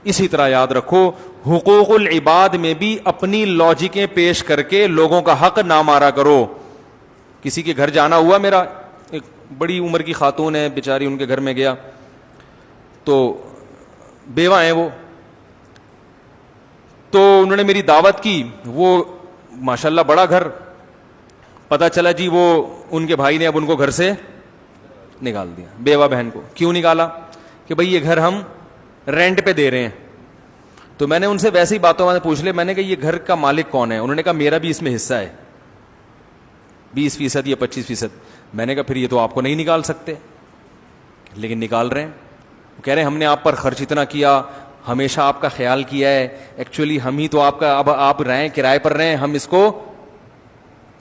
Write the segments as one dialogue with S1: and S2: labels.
S1: اسی طرح یاد رکھو حقوق العباد میں بھی اپنی لاجکیں پیش کر کے لوگوں کا حق نہ مارا کرو. کسی کے گھر جانا ہوا, میرا ایک بڑی عمر کی خاتون ہے بیچاری, ان کے گھر میں گیا تو بیوہ ہیں وہ, تو انہوں نے میری دعوت کی. وہ ماشاءاللہ بڑا گھر, پتہ چلا جی وہ ان کے بھائی نے اب ان کو گھر سے نکال دیا, بیوہ بہن کو. کیوں نکالا؟ کہ بھئی یہ گھر ہم رینٹ پہ دے رہے ہیں. تو میں نے ان سے ویسی باتوں میں پوچھ لیا, میں نے کہا یہ گھر کا مالک کون ہے؟ انہوں نے کہا میرا بھی اس میں حصہ ہے 20% یا 25%. میں نے کہا پھر یہ تو آپ کو نہیں نکال سکتے, لیکن نکال رہے ہیں. وہ کہہ رہے ہیں ہم نے آپ پر خرچ اتنا کیا, ہمیشہ آپ کا خیال کیا ہے, ایکچولی ہم ہی تو آپ کا, اب آپ رہیں کرائے پر رہیں, ہم اس کو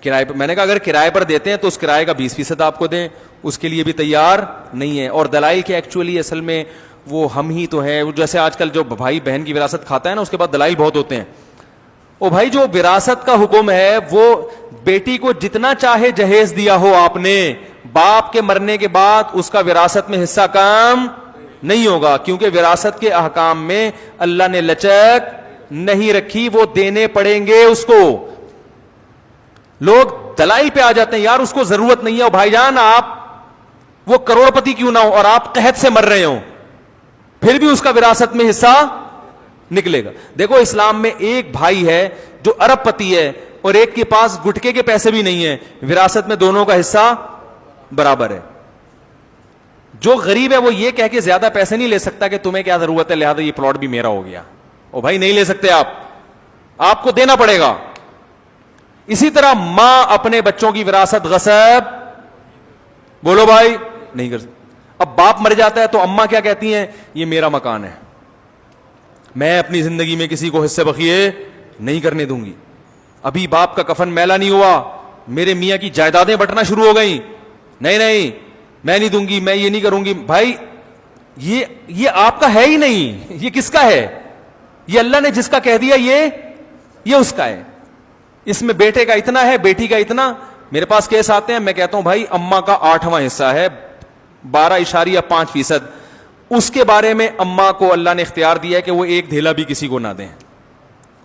S1: کرائے پر. میں نے کہا اگر کرائے پر دیتے ہیں تو اس کرائے کا 20% آپ کو دیں, اس کے لیے بھی تیار نہیں ہے. اور دلائل کے ایکچولی اصل میں وہ ہم ہی تو ہیں. جیسے آج کل جو بھائی بہن کی وراثت کھاتا ہے نا, اس کے بعد دلائل بہت ہوتے ہیں. او بھائی جو وراثت کا حکم ہے وہ بیٹی کو جتنا چاہے جہیز دیا ہو آپ نے, باپ کے مرنے کے بعد اس کا وراثت میں حصہ کم نہیں ہوگا, کیونکہ وراثت کے احکام میں اللہ نے لچک نہیں رکھی, وہ دینے پڑیں گے اس کو. لوگ دلائل پہ آ جاتے ہیں, یار اس کو ضرورت نہیں ہے. بھائی جان آپ وہ کروڑ پتی کیوں نہ ہو اور آپ قحط سے مر رہے ہو, پھر بھی اس کا وراثت میں حصہ نکلے گا. دیکھو اسلام میں ایک بھائی ہے جو ارب پتی ہے اور ایک کے پاس گٹکے کے پیسے بھی نہیں ہیں, وراثت میں دونوں کا حصہ برابر ہے. جو غریب ہے وہ یہ کہہ کے زیادہ پیسے نہیں لے سکتا کہ تمہیں کیا ضرورت ہے لہذا یہ پلاٹ بھی میرا ہو گیا. او بھائی نہیں لے سکتے آپ کو دینا پڑے گا. اسی طرح ماں اپنے بچوں کی وراثت غصب, بولو بھائی, نہیں کر سکتی. اب باپ مر جاتا ہے تو اماں کیا کہتی ہیں, یہ میرا مکان ہے, میں اپنی زندگی میں کسی کو حصے بخیے نہیں کرنے دوں گی. ابھی باپ کا کفن میلا نہیں ہوا, میرے میاں کی جائیدادیں بٹنا شروع ہو گئیں, نہیں میں نہیں دوں گی, میں یہ نہیں کروں گی. بھائی یہ آپ کا ہے ہی نہیں, یہ کس کا ہے؟ یہ اللہ نے جس کا کہہ دیا یہ اس کا ہے. اس میں بیٹے کا اتنا ہے, بیٹی کا اتنا. میرے پاس کیس آتے ہیں, میں کہتا ہوں بھائی اماں کا 8واں حصہ ہے 12.5%, اس کے بارے میں اماں کو اللہ نے اختیار دیا ہے کہ وہ ایک دھیلا بھی کسی کو نہ دیں.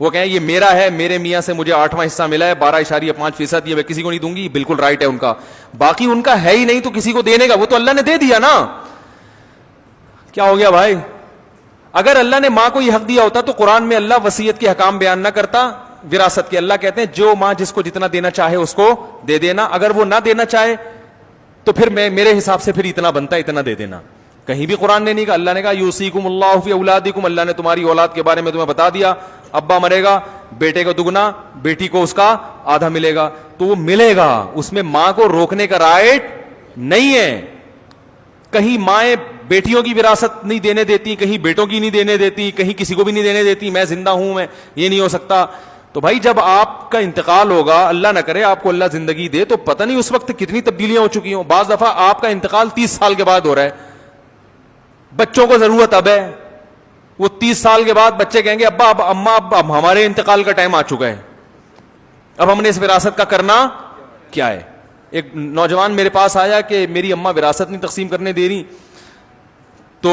S1: وہ کہیں یہ میرا ہے, میرے میاں سے مجھے 8واں حصہ ملا ہے 12.5%, یہ میں کسی کو نہیں دوں گی. بالکل رائٹ ہے ان کا, باقی ان کا ہے ہی نہیں تو کسی کو دینے کا, وہ تو اللہ نے دے دیا نا. کیا ہو گیا بھائی؟ اگر اللہ نے ماں کو یہ حق دیا ہوتا تو قرآن میں اللہ وصیت کے حکام بیان نہ کرتا وراثت کے. اللہ کہتے ہیں جو ماں جس کو جتنا دینا چاہے اس کو دے دینا, اگر وہ نہ دینا چاہے تو پھر میرے حساب سے پھر اتنا بنتا ہے اتنا دے دینا. کہیں بھی قرآن نے نہیں کہا. اللہ نے کہا یوصیکم اللہ فی اولادکم, اللہ نے تمہاری اولاد کے بارے میں تمہیں بتا دیا, ابا مرے گا بیٹے کو دگنا, بیٹی کو اس کا آدھا ملے گا, تو وہ ملے گا. اس میں ماں کو روکنے کا رائٹ نہیں ہے. کہیں مائیں بیٹیوں کی وراثت نہیں دینے دیتی, کہیں بیٹوں کی نہیں دینے دیتی, کہیں کسی کو بھی نہیں دینے دیتی, میں زندہ ہوں, میں یہ نہیں ہو سکتا. تو بھائی جب آپ کا انتقال ہوگا, اللہ نہ کرے آپ کو اللہ زندگی دے, تو پتہ نہیں اس وقت کتنی تبدیلیاں ہو چکی ہوں. بعض دفعہ آپ کا انتقال 30 سال کے بعد ہو رہا ہے, بچوں کو ضرورت اب ہے, وہ 30 سال کے بعد بچے کہیں گے ابا اب اماں اب ہمارے انتقال کا ٹائم آ چکا ہے, اب ہم نے اس وراثت کا کرنا کیا ہے. ایک نوجوان میرے پاس آیا کہ میری اماں وراثت نہیں تقسیم کرنے دے رہی, تو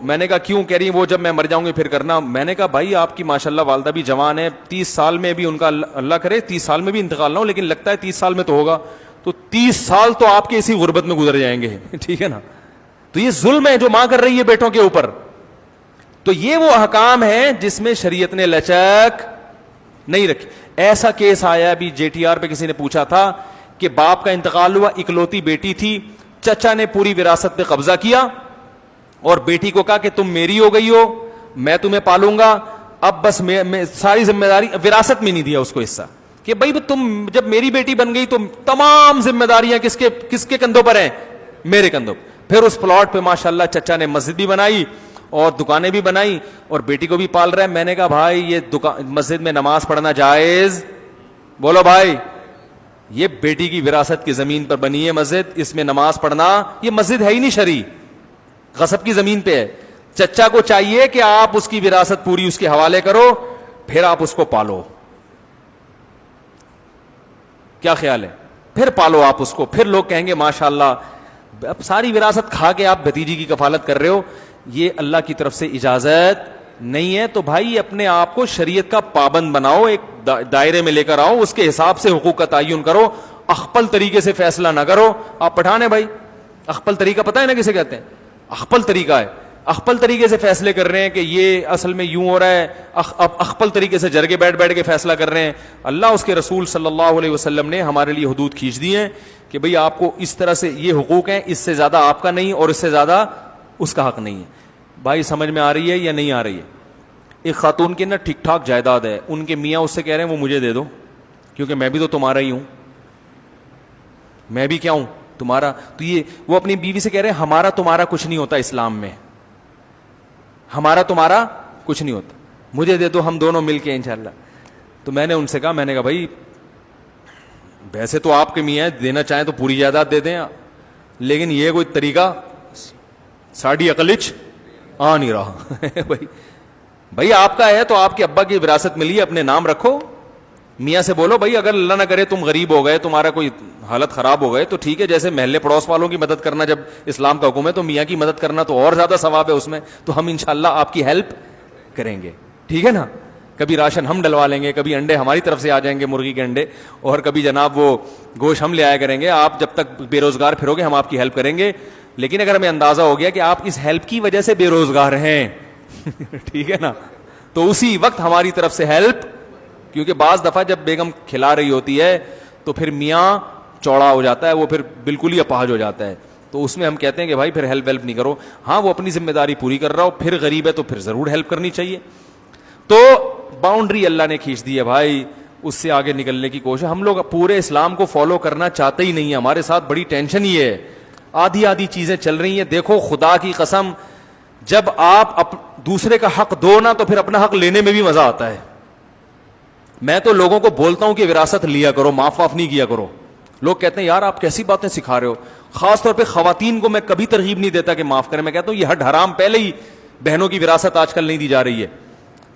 S1: میں نے کہا کیوں؟ کہہ رہی وہ جب میں مر جاؤں گی پھر کرنا. میں نے کہا بھائی آپ کی ماشاءاللہ والدہ بھی جوان ہے, 30 سال میں بھی ان کا اللہ کرے 30 سال میں بھی انتقال نہ ہو, لیکن لگتا ہے 30 سال میں تو ہوگا, تو 30 سال تو آپ کے اسی غربت میں گزر جائیں گے. ٹھیک ہے نا. تو یہ ظلم ہے جو ماں کر رہی ہے بیٹوں کے اوپر. تو یہ وہ احکام ہیں جس میں شریعت نے لچک نہیں رکھی. ایسا کیس آیا ابھی JTR پہ, کسی نے پوچھا تھا کہ باپ کا انتقال ہوا, اکلوتی بیٹی تھی, چچا نے پوری وراثت پہ قبضہ کیا اور بیٹی کو کہا کہ تم میری ہو گئی ہو, میں تمہیں پالوں گا, اب بس میں ساری ذمہ داری. وراثت میں نہیں دیا اس کو حصہ کہ بھائی تم جب میری بیٹی بن گئی تو تمام ذمہ داریاں کس کے کندھوں پر ہیں؟ میرے کندھوں. پھر اس پلاٹ پہ ماشاءاللہ چچا نے مسجد بھی بنائی اور دکانیں بھی بنائی اور بیٹی کو بھی پال رہا ہے. میں نے کہا بھائی یہ مسجد میں نماز پڑھنا جائز؟ بولو بھائی, یہ بیٹی کی وراثت کی زمین پر بنی ہے مسجد, اس میں نماز پڑھنا, یہ مسجد ہے ہی نہیں شرعی, غصب کی زمین پہ ہے. چچا کو چاہیے کہ آپ اس کی وراثت پوری اس کے حوالے کرو, پھر آپ اس کو پالو. کیا خیال ہے؟ پھر پالو آپ اس کو, پھر لوگ کہیں گے ماشاءاللہ. اب ساری وراثت کھا کے آپ بھتیجی کی کفالت کر رہے ہو, یہ اللہ کی طرف سے اجازت نہیں ہے تو بھائی اپنے آپ کو شریعت کا پابند بناؤ, ایک دائرے میں لے کر آؤ, اس کے حساب سے حقوق کا تعین کرو, اخپل طریقے سے فیصلہ نہ کرو. آپ پٹھان ہیں بھائی, اخپل طریقہ پتہ ہے نا کسے کہتے ہیں؟ اخپل طریقہ ہے. اخپل طریقے سے فیصلے کر رہے ہیں کہ یہ اصل میں یوں ہو رہا ہے, اخپل طریقے سے جرگے بیٹھ کے فیصلہ کر رہے ہیں. اللہ اس کے رسول صلی اللہ علیہ وسلم نے ہمارے لیے حدود کھینچ دی ہیں کہ بھئی آپ کو اس طرح سے یہ حقوق ہیں, اس سے زیادہ آپ کا نہیں اور اس سے زیادہ اس کا حق نہیں ہے. بھائی سمجھ میں آ رہی ہے یا نہیں آ رہی ہے؟ ایک خاتون کی نا ٹھیک ٹھاک جائیداد ہے, ان کے میاں اس سے کہہ رہے ہیں وہ مجھے دے دو کیونکہ میں بھی تو تمہارا ہی ہوں, میں بھی کیا ہوں تمہارا. تو یہ وہ اپنی بیوی سے کہہ رہے ہیں ہمارا تمہارا کچھ نہیں ہوتا اسلام میں, ہمارا تمہارا کچھ نہیں ہوتا, مجھے دے دو ہم دونوں مل کے انشاءاللہ. تو میں نے ان سے کہا, میں نے کہا بھائی ویسے تو آپ کے میاں دینا چاہیں تو پوری جائیداد دے دیں, لیکن یہ کوئی طریقہ ساڑھی عقلچ آ نہیں رہا. بھائی آپ کا ہے تو آپ کے ابا کی وراثت ملی ہے, اپنے نام رکھو. میاں سے بولو بھائی اگر اللہ نہ کرے تم غریب ہو گئے, تمہارا کوئی حالت خراب ہو گئے تو ٹھیک ہے, جیسے محلے پڑوس والوں کی مدد کرنا جب اسلام کا حکم ہے تو میاں کی مدد کرنا تو اور زیادہ ثواب ہے اس میں, تو ہم انشاءاللہ آپ کی ہیلپ کریں گے, ٹھیک ہے نا. کبھی راشن ہم ڈلوا لیں گے, کبھی انڈے ہماری طرف سے آ جائیں گے, مرغی کے انڈے, اور کبھی جناب وہ گوشت ہم لے آیا کریں گے. آپ جب تک بے روزگار پھرو گے ہم آپ کی ہیلپ کریں گے, لیکن اگر ہمیں اندازہ ہو گیا کہ آپ اس ہیلپ کی وجہ سے بے روزگار ہیں ٹھیک ہے نا, تو اسی وقت ہماری طرف سے ہیلپ, کیونکہ بعض دفعہ جب بیگم کھلا رہی ہوتی ہے تو پھر میاں چوڑا ہو جاتا ہے, وہ پھر بالکل ہی اپاہج ہو جاتا ہے, تو اس میں ہم کہتے ہیں کہ بھائی پھر ہیلپ نہیں کرو. ہاں وہ اپنی ذمہ داری پوری کر رہا ہو, پھر غریب ہے تو پھر ضرور ہیلپ کرنی چاہیے. تو باؤنڈری اللہ نے کھینچ دی ہے بھائی, اس سے آگے نکلنے کی کوشش. ہم لوگ پورے اسلام کو فالو کرنا چاہتے ہی نہیں ہیں, ہمارے ساتھ بڑی ٹینشن ہی ہے, آدھی چیزیں چل رہی ہیں. دیکھو خدا کی قسم, جب آپ دوسرے کا حق دو نا تو پھر اپنا حق لینے میں بھی مزہ آتا ہے. میں تو لوگوں کو بولتا ہوں کہ وراثت لیا کرو, معاف نہیں کیا کرو. لوگ کہتے ہیں یار آپ کیسی باتیں سکھا رہے ہو. خاص طور پہ خواتین کو میں کبھی ترغیب نہیں دیتا کہ معاف کریں. میں کہتا ہوں یہ حد حرام, پہلے ہی بہنوں کی وراثت آج کل نہیں دی جا رہی ہے.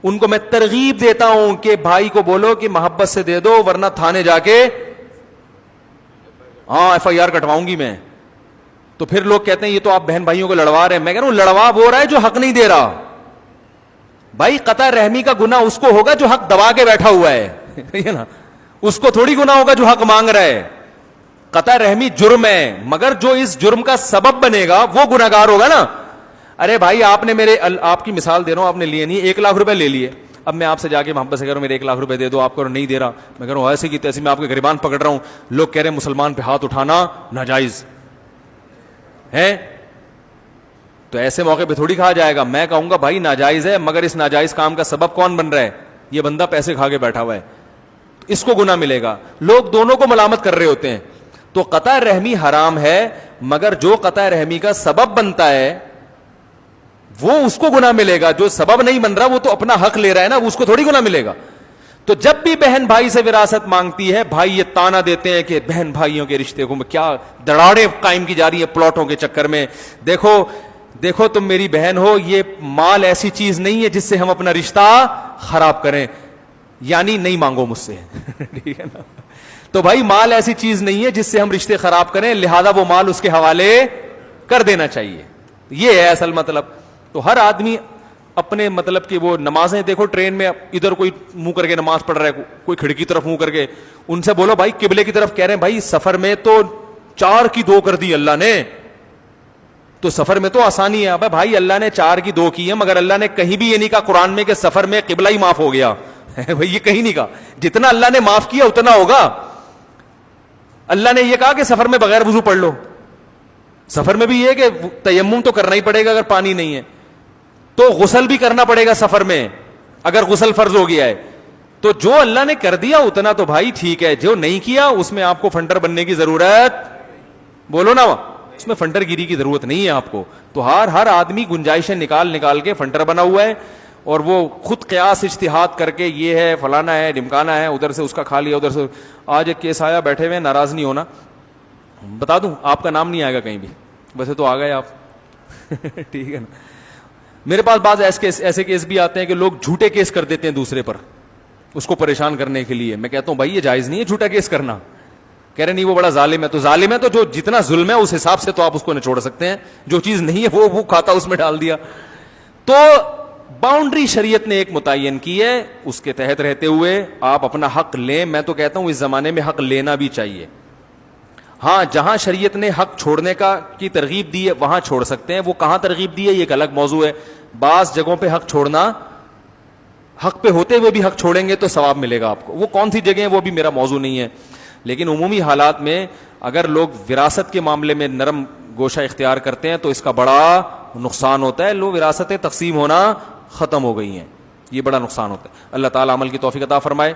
S1: ان کو میں ترغیب دیتا ہوں کہ بھائی کو بولو کہ محبت سے دے دو, ورنہ تھانے جا کے ایف آئی آر کٹواؤں گی میں. تو پھر لوگ کہتے ہیں یہ تو آپ بہن بھائیوں کو لڑوا رہے ہیں. میں کہہ رہا ہوں لڑوا وہ رہا ہے جو حق نہیں دے رہا. بھائی قطع رحمی کا گناہ اس کو ہوگا جو حق دبا کے بیٹھا ہوا ہے نا, اس کو تھوڑی گناہ ہوگا جو حق مانگ رہا ہے. قطع رحمی جرم ہے, مگر جو اس جرم کا سبب بنے گا وہ گناہگار ہوگا نا. ارے بھائی آپ نے آپ کی مثال دے رہا ہوں, آپ نے لیے نہیں, 1 لاکھ روپے لے لیے. اب میں آپ سے جا کے محبت سے کہہ رہا ہوں میرے 1 لاکھ روپے دے دو, آپ کو نہیں دے رہا. میں کہہ رہا ہوں ایسے کی تیسے میں آپ کے گریبان پکڑ رہا ہوں. لوگ کہہ رہے ہیں مسلمان پہ ہاتھ اٹھانا ناجائز ہے, تو ایسے موقع پہ تھوڑی کہا جائے گا. میں کہوں گا بھائی ناجائز ہے, مگر اس ناجائز کام کا سبب کون بن رہا ہے؟ یہ بندہ پیسے کھا کے بیٹھا ہوا ہے, اس کو گناہ ملے گا. لوگ دونوں کو ملامت کر رہے ہوتے ہیں. تو قطع رحمی حرام ہے, مگر جو قطع رحمی کا سبب بنتا ہے وہ اس کو گناہ ملے گا. جو سبب نہیں بن رہا وہ تو اپنا حق لے رہا ہے نا, اس کو تھوڑی گناہ ملے گا. تو جب بھی بہن بھائی سے وراثت مانگتی ہے, بھائی یہ تانا دیتے ہیں کہ بہن بھائیوں کے رشتے کو کیا دراڑیں قائم کی جا رہی ہیں پلاٹوں کے چکر میں. دیکھو تم میری بہن ہو, یہ مال ایسی چیز نہیں ہے جس سے ہم اپنا رشتہ خراب کریں, یعنی نہیں مانگو مجھ سے ٹھیک ہے نا. تو بھائی مال ایسی چیز نہیں ہے جس سے ہم رشتے خراب کریں, لہذا وہ مال اس کے حوالے کر دینا چاہیے. یہ ہے اصل مطلب. تو ہر آدمی اپنے مطلب کہ وہ نمازیں دیکھو, ٹرین میں ادھر کوئی منہ کر کے نماز پڑھ رہا ہے, کوئی کھڑکی طرف منہ کر کے, ان سے بولو بھائی قبلے کی طرف. کہہ رہے ہیں بھائی سفر میں تو 4 کی 2 کر دی اللہ نے, تو سفر میں تو آسانی ہے. بھائی اللہ نے 4 کی 2 کی ہے, مگر اللہ نے کہیں بھی یہ نہیں کہا قرآن میں کہ سفر میں قبلہ ہی معاف ہو گیا بھائی یہ کہیں نہیں کہا. جتنا اللہ نے معاف کیا اتنا ہوگا. اللہ نے یہ کہا کہ سفر میں بغیر وضو پڑھ لو. سفر میں بھی یہ کہ تیمم تو کرنا ہی پڑے گا اگر پانی نہیں ہے, تو غسل بھی کرنا پڑے گا سفر میں اگر غسل فرض ہو گیا ہے. تو جو اللہ نے کر دیا اتنا تو بھائی ٹھیک ہے, جو نہیں کیا اس میں آپ کو فنڈر بننے کی ضرورت, بولو نا, اس میں فنڈر گیری کی ضرورت نہیں ہے آپ کو. تو ہر آدمی گنجائشیں نکال کے فنڈر بنا ہوا ہے, اور وہ خود قیاس اجتہاد کر کے یہ ہے فلانا ہے ڈمکانا ہے, ادھر سے اس کا کھا لیا ادھر سے. آج ایک کیس آیا, بیٹھے ہوئے, ناراض نہیں ہونا, بتا دوں آپ کا نام نہیں آئے گا کہیں بھی, ویسے تو آ گئے آپ ٹھیک ہے نا. میرے پاس بعض ایسے کیس بھی آتے ہیں کہ لوگ جھوٹے کیس کر دیتے ہیں دوسرے پر اس کو پریشان کرنے کے لیے. میں کہتا ہوں بھائی یہ جائز نہیں ہے جھوٹا کیس کرنا. کہہ رہے نہیں وہ بڑا ظالم ہے. تو ظالم ہے تو جو جتنا ظلم ہے اس حساب سے تو آپ اس کو نچوڑ سکتے ہیں, جو چیز نہیں ہے وہ کھاتا اس میں ڈال دیا. تو باؤنڈری شریعت نے ایک متعین کی ہے, اس کے تحت رہتے ہوئے آپ اپنا حق لیں. میں تو کہتا ہوں اس زمانے میں حق لینا بھی چاہیے. ہاں جہاں شریعت نے حق چھوڑنے کی ترغیب دی ہے وہاں چھوڑ سکتے ہیں. وہ کہاں ترغیب دی ہے یہ ایک الگ موضوع ہے. بعض جگہوں پہ حق چھوڑنا, حق پہ ہوتے ہوئے بھی حق چھوڑیں گے تو ثواب ملے گا آپ کو. وہ کون سی جگہ ہیں وہ بھی میرا موضوع نہیں ہے, لیکن عمومی حالات میں اگر لوگ وراثت کے معاملے میں نرم گوشہ اختیار کرتے ہیں تو اس کا بڑا نقصان ہوتا ہے. لوگ وراثتیں تقسیم ہونا ختم ہو گئی ہیں, یہ بڑا نقصان ہوتا ہے. اللہ تعالیٰ عمل کی توفیق عطا فرمائے.